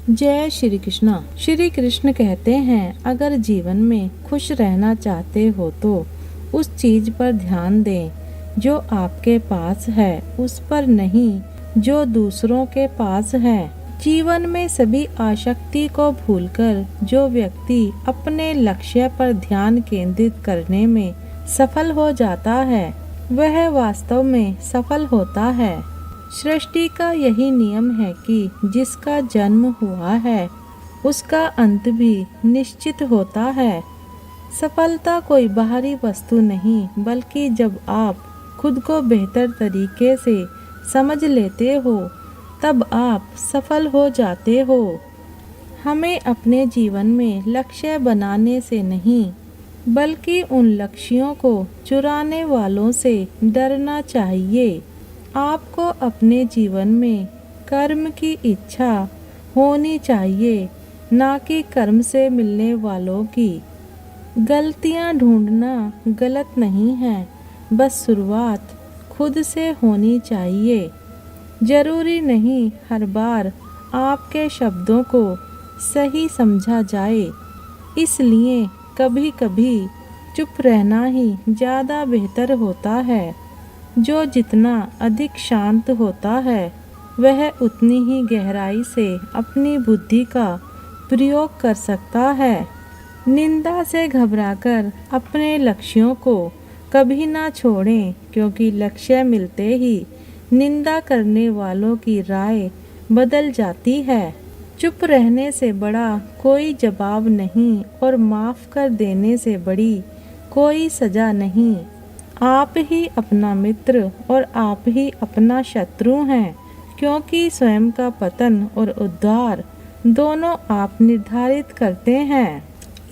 जय श्री कृष्णा। श्री कृष्ण कहते हैं, अगर जीवन में खुश रहना चाहते हो तो उस चीज पर ध्यान दें जो आपके पास है, उस पर नहीं जो दूसरों के पास है। जीवन में सभी आसक्ति को भूलकर जो व्यक्ति अपने लक्ष्य पर ध्यान केंद्रित करने में सफल हो जाता है, वह वास्तव में सफल होता है। सृष्टि का यही नियम है कि जिसका जन्म हुआ है उसका अंत भी निश्चित होता है। सफलता कोई बाहरी वस्तु नहीं, बल्कि जब आप खुद को बेहतर तरीके से समझ लेते हो तब आप सफल हो जाते हो। हमें अपने जीवन में लक्ष्य बनाने से नहीं, बल्कि उन लक्ष्यों को चुराने वालों से डरना चाहिए। आपको अपने जीवन में कर्म की इच्छा होनी चाहिए, ना कि कर्म से मिलने वालों की। गलतियां ढूंढना गलत नहीं है, बस शुरुआत खुद से होनी चाहिए। जरूरी नहीं हर बार आपके शब्दों को सही समझा जाए, इसलिए कभी कभी चुप रहना ही ज़्यादा बेहतर होता है। जो जितना अधिक शांत होता है वह उतनी ही गहराई से अपनी बुद्धि का प्रयोग कर सकता है। निंदा से घबराकर अपने लक्ष्यों को कभी ना छोड़ें, क्योंकि लक्ष्य मिलते ही निंदा करने वालों की राय बदल जाती है। चुप रहने से बड़ा कोई जवाब नहीं और माफ़ कर देने से बड़ी कोई सज़ा नहीं। आप ही अपना मित्र और आप ही अपना शत्रु हैं, क्योंकि स्वयं का पतन और उद्धार दोनों आप निर्धारित करते हैं।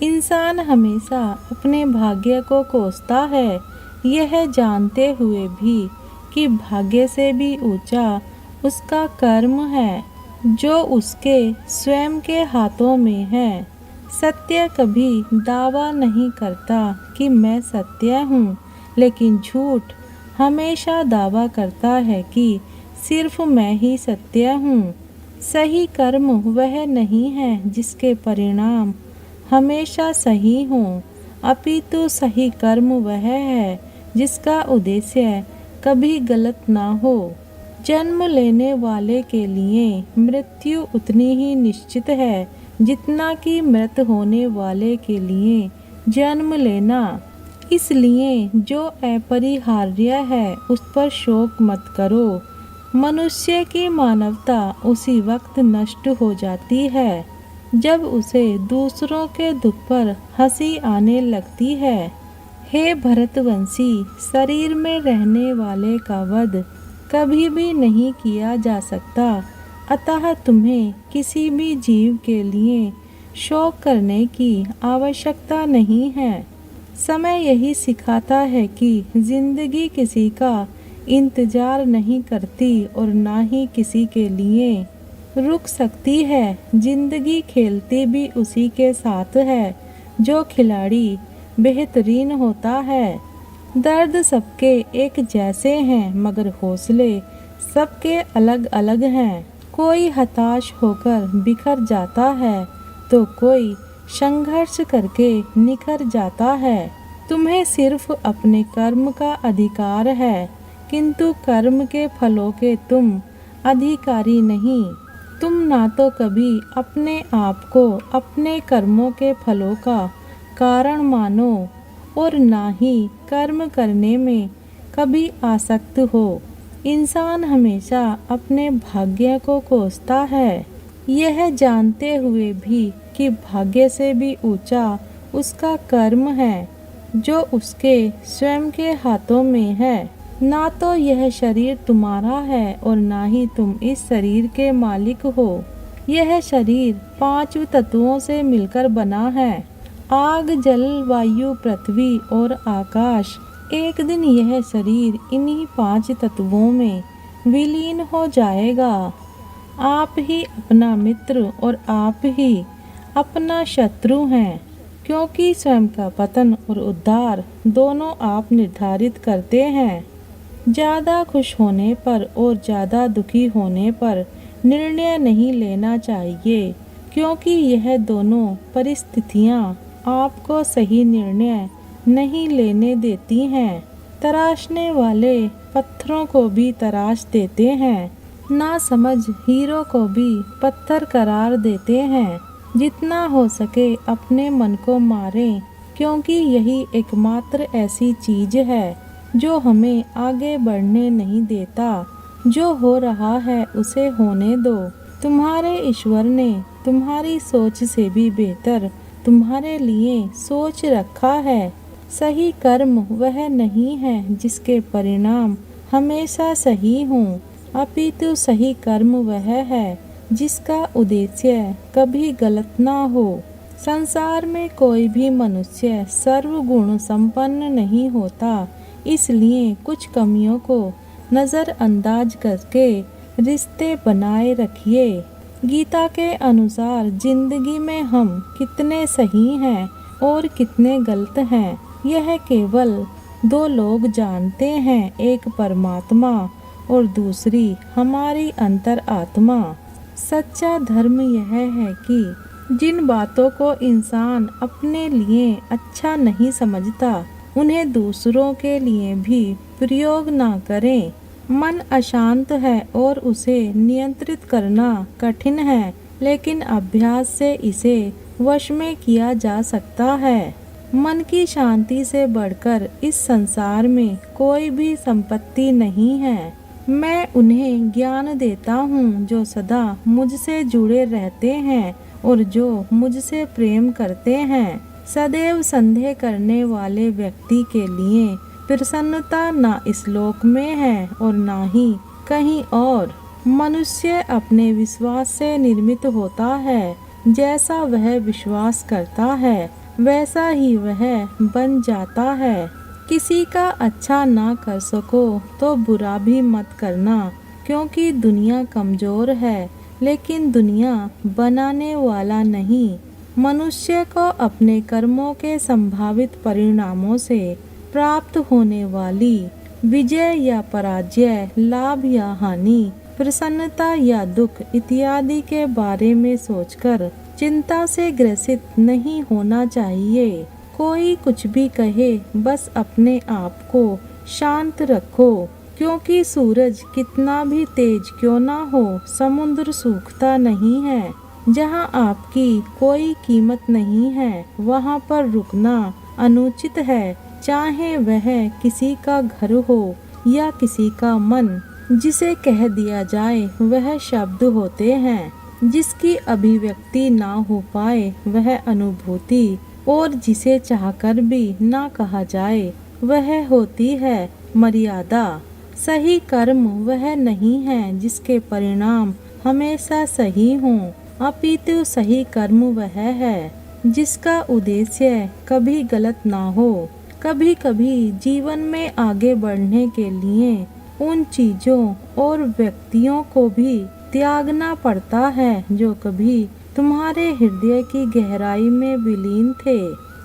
इंसान हमेशा अपने भाग्य को कोसता है, यह जानते हुए भी कि भाग्य से भी ऊंचा उसका कर्म है जो उसके स्वयं के हाथों में है। सत्य कभी दावा नहीं करता कि मैं सत्य हूँ, लेकिन झूठ हमेशा दावा करता है कि सिर्फ मैं ही सत्य हूँ। सही कर्म वह नहीं है जिसके परिणाम हमेशा सही हों, अपितु सही कर्म वह है जिसका उद्देश्य कभी गलत ना हो। जन्म लेने वाले के लिए मृत्यु उतनी ही निश्चित है जितना कि मृत होने वाले के लिए जन्म लेना। इसलिए जो अपरिहार्य है उस पर शोक मत करो। मनुष्य की मानवता उसी वक्त नष्ट हो जाती है जब उसे दूसरों के दुख पर हंसी आने लगती है। हे भरतवंशी, शरीर में रहने वाले का वध कभी भी नहीं किया जा सकता, अतः तुम्हें किसी भी जीव के लिए शोक करने की आवश्यकता नहीं है। समय यही सिखाता है कि जिंदगी किसी का इंतजार नहीं करती और ना ही किसी के लिए रुक सकती है। जिंदगी खेलती भी उसी के साथ है जो खिलाड़ी बेहतरीन होता है। दर्द सबके एक जैसे हैं, मगर हौसले सबके अलग अलग हैं। कोई हताश होकर बिखर जाता है तो कोई संघर्ष करके निखर जाता है। तुम्हें सिर्फ अपने कर्म का अधिकार है, किंतु कर्म के फलों के तुम अधिकारी नहीं। तुम ना तो कभी अपने आप को अपने कर्मों के फलों का कारण मानो और ना ही कर्म करने में कभी आसक्त हो। इंसान हमेशा अपने भाग्य को कोसता है, यह जानते हुए भी कि भाग्य से भी ऊंचा उसका कर्म है जो उसके स्वयं के हाथों में है। ना तो यह शरीर तुम्हारा है और ना ही तुम इस शरीर के मालिक हो। यह शरीर 5 तत्वों से मिलकर बना है, आग, जल, वायु, पृथ्वी और आकाश। एक दिन यह शरीर इन्हीं 5 तत्वों में विलीन हो जाएगा। आप ही अपना मित्र और आप ही अपना शत्रु हैं, क्योंकि स्वयं का पतन और उद्धार दोनों आप निर्धारित करते हैं। ज़्यादा खुश होने पर और ज़्यादा दुखी होने पर निर्णय नहीं लेना चाहिए। क्योंकि यह दोनों परिस्थितियाँ आपको सही निर्णय नहीं लेने देती हैं। तराशने वाले पत्थरों को भी तराश देते हैं, ना समझ हीरो को भी पत्थर करार देते हैं। जितना हो सके अपने मन को मारें, क्योंकि यही एकमात्र ऐसी चीज है जो हमें आगे बढ़ने नहीं देता। जो हो रहा है उसे होने दो। तुम्हारे ईश्वर ने तुम्हारी सोच से भी बेहतर तुम्हारे लिए सोच रखा है। सही कर्म वह नहीं है जिसके परिणाम हमेशा सही हों, अपितु सही कर्म वह है जिसका उद्देश्य कभी गलत ना हो। संसार में कोई भी मनुष्य सर्वगुण संपन्न नहीं होता, इसलिए कुछ कमियों को नज़रअंदाज करके रिश्ते बनाए रखिए। गीता के अनुसार जिंदगी में हम कितने सही हैं और कितने गलत हैं, यह केवल दो लोग जानते हैं, एक परमात्मा और दूसरी हमारी अंतर आत्मा। सच्चा धर्म यह है कि जिन बातों को इंसान अपने लिए अच्छा नहीं समझता उन्हें दूसरों के लिए भी प्रयोग ना करें। मन अशांत है और उसे नियंत्रित करना कठिन है, लेकिन अभ्यास से इसे वश में किया जा सकता है। मन की शांति से बढ़कर इस संसार में कोई भी संपत्ति नहीं है। मैं उन्हें ज्ञान देता हूँ जो सदा मुझसे जुड़े रहते हैं और जो मुझसे प्रेम करते हैं। सदैव संदेह करने वाले व्यक्ति के लिए प्रसन्नता ना इस लोक में है और ना ही कहीं और। मनुष्य अपने विश्वास से निर्मित होता है। जैसा वह विश्वास करता है वैसा ही वह बन जाता है। किसी का अच्छा ना कर सको तो बुरा भी मत करना, क्योंकि दुनिया कमजोर है, लेकिन दुनिया बनाने वाला नहीं। मनुष्य को अपने कर्मों के संभावित परिणामों से प्राप्त होने वाली विजय या पराजय, लाभ या हानि, प्रसन्नता या दुख इत्यादि के बारे में सोचकर चिंता से ग्रसित नहीं होना चाहिए। कोई कुछ भी कहे, बस अपने आप को शांत रखो, क्योंकि सूरज कितना भी तेज क्यों ना हो, समुद्र सूखता नहीं है। जहाँ आपकी कोई कीमत नहीं है वहाँ पर रुकना अनुचित है, चाहे वह किसी का घर हो या किसी का मन। जिसे कह दिया जाए वह शब्द होते हैं, जिसकी अभिव्यक्ति ना हो पाए वह अनुभूति, और जिसे चाहकर भी ना कहा जाए वह होती है मर्यादा। सही कर्म वह नहीं है जिसके परिणाम हमेशा सही हों, अपितु सही कर्म वह है जिसका उद्देश्य कभी गलत ना हो। कभी कभी जीवन में आगे बढ़ने के लिए उन चीजों और व्यक्तियों को भी त्यागना पड़ता है जो कभी तुम्हारे हृदय की गहराई में विलीन थे।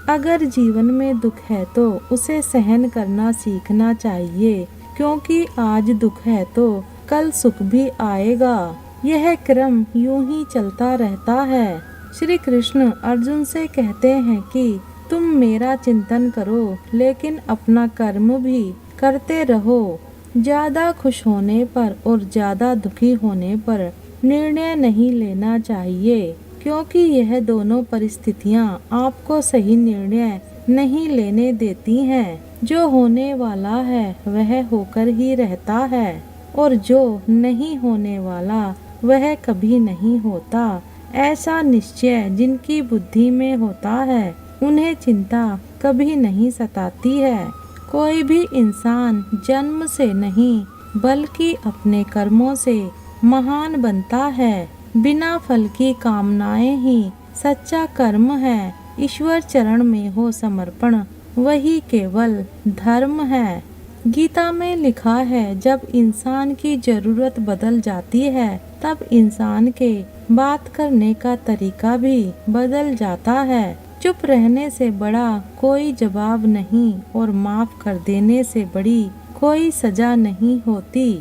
अगर जीवन में दुख है तो उसे सहन करना सीखना चाहिए, क्योंकि आज दुख है तो कल सुख भी आएगा। यह क्रम यूं ही चलता रहता है। श्री कृष्ण अर्जुन से कहते हैं कि तुम मेरा चिंतन करो, लेकिन अपना कर्म भी करते रहो। ज्यादा खुश होने पर और ज्यादा दुखी होने पर निर्णय नहीं लेना चाहिए, क्योंकि यह दोनों परिस्थितियां आपको सही निर्णय नहीं लेने देती हैं। जो होने वाला है वह होकर ही रहता है, और जो नहीं होने वाला वह कभी नहीं होता। ऐसा निश्चय जिनकी बुद्धि में होता है उन्हें चिंता कभी नहीं सताती है। कोई भी इंसान जन्म से नहीं बल्कि अपने कर्मों से महान बनता है। बिना फल की कामनाएं ही सच्चा कर्म है। ईश्वर चरण में हो समर्पण वही केवल धर्म है। गीता में लिखा है, जब इंसान की जरूरत बदल जाती है तब इंसान के बात करने का तरीका भी बदल जाता है। चुप रहने से बड़ा कोई जवाब नहीं और माफ कर देने से बड़ी कोई सजा नहीं होती।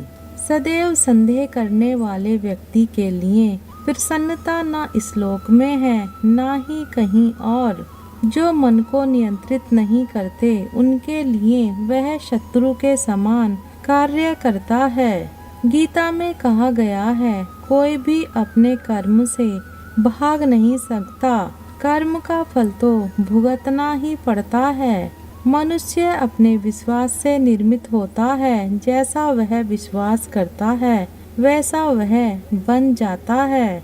सदैव संदेह करने वाले व्यक्ति के लिए प्रसन्नता न इस लोक में है न ही कहीं और। जो मन को नियंत्रित नहीं करते उनके लिए वह शत्रु के समान कार्य करता है। गीता में कहा गया है, कोई भी अपने कर्म से भाग नहीं सकता, कर्म का फल तो भुगतना ही पड़ता है। मनुष्य अपने विश्वास से निर्मित होता है, जैसा वह विश्वास करता है वैसा वह बन जाता है।